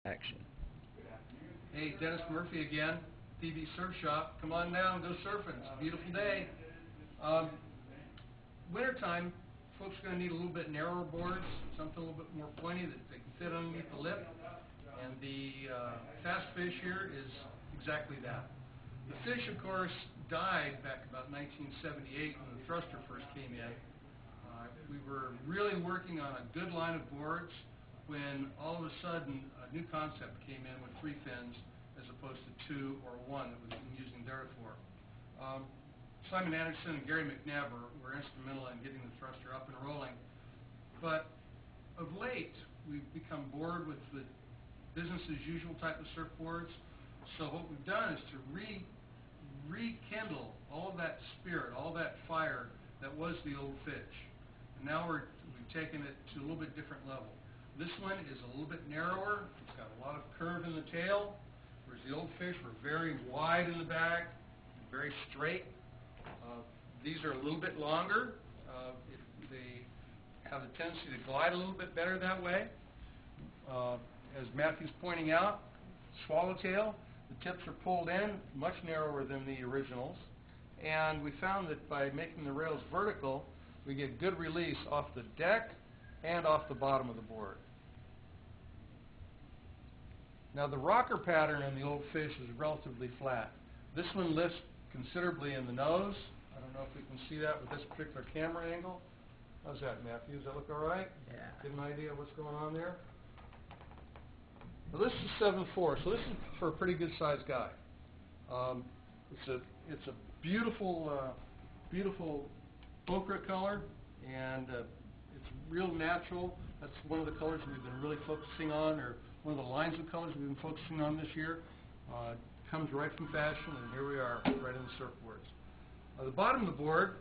Action. Hey, Dennis Murphy again, TV Surf Shop. Come on down, go surfing. It's a beautiful day. Wintertime, folks are going to need a little bit narrower boards, something a little bit more pointy that they can fit underneath the lip. And the Fast Fish here is exactly that. The fish, of course, died back about 1978 when the thruster first came in. We were really working on a good line of boards when all of a sudden a new concept came in with 3 fins as opposed to 2 or 1 that was using theretofore. Simon Anderson and Gary McNabb were instrumental in getting the thruster up and rolling. But of late, we've become bored with the business as usual type of surfboards. So what we've done is to rekindle all of that spirit, all that fire that was the old fish. And now we've taken it to a little bit different level. This one is a little bit narrower. It's got a lot of curve in the tail, whereas the old fish were very wide in the back, very straight. These are a little bit longer. They have the tendency to glide a little bit better that way. As Matthew's pointing out, swallowtail, the tips are pulled in, much narrower than the originals. And we found that by making the rails vertical, we get good release off the deck and off the bottom of the board. Now the rocker pattern in the old fish is relatively flat. This one lifts considerably in the nose. I don't know if we can see that with this particular camera angle. How's that, Matthew? Does that look all right? Yeah. Get an idea of what's going on there? Well, this is 7.4, so this is for a pretty good sized guy. It's a beautiful, beautiful ochre color, and it's real natural. That's one of the colors we've been really focusing on, or one of the lines of colors we've been focusing on this year. Comes right from fashion, and here we are, right in the surfboards. The bottom of the board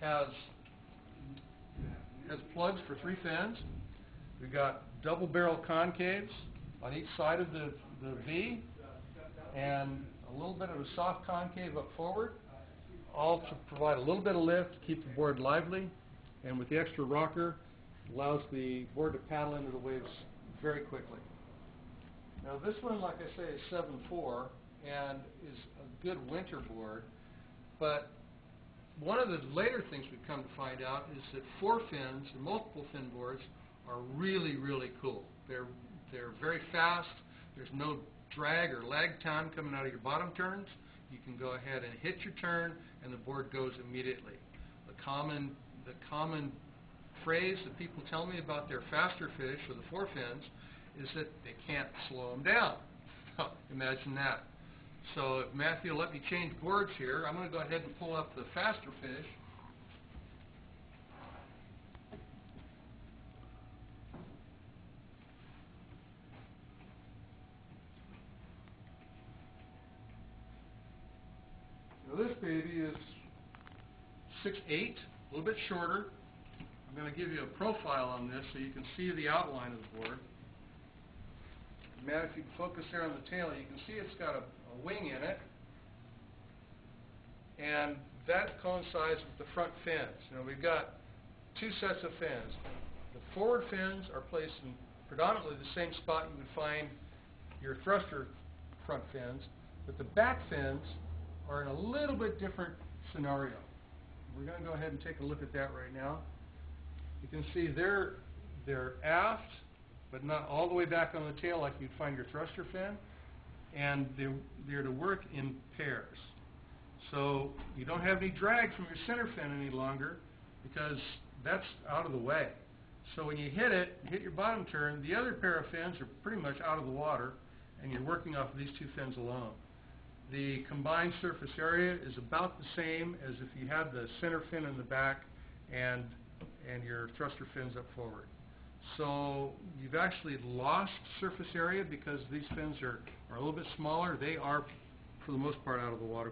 has plugs for 3 fins. We've got double barrel concaves on each side of the V, and a little bit of a soft concave up forward, all to provide a little bit of lift to keep the board lively. And with the extra rocker, allows the board to paddle into the waves very quickly. Now this one, like I say, is 7.4 and is a good winter board, but one of the later things we've come to find out is that 4 fins and multiple fin boards are really, really cool. They're very fast. There's no drag or lag time coming out of your bottom turns. You can go ahead and hit your turn and the board goes immediately. The common phrase that people tell me about their faster fish or the 4 fins is that they can't slow them down. Imagine that. So if Matthew will let me change boards here, I'm going to go ahead and pull up the faster fish. Now this baby is 6'8", a little bit shorter. I'm going to give you a profile on this so you can see the outline of the board. Matt, if you can focus there on the tail, you can see it's got a wing in it, and that coincides with the front fins. You know, we've got 2 sets of fins. The forward fins are placed in predominantly the same spot you would find your thruster front fins, but the back fins are in a little bit different scenario. We're going to go ahead and take a look at that right now. You can see they're aft, but not all the way back on the tail like you'd find your thruster fin, and they're to work in pairs. So you don't have any drag from your center fin any longer because that's out of the way. So when you hit your bottom turn, the other pair of fins are pretty much out of the water, and you're working off of these 2 fins alone. The combined surface area is about the same as if you had the center fin in the back and your thruster fins up forward. So you've actually lost surface area because these fins are a little bit smaller. They are, for the most part, out of the water.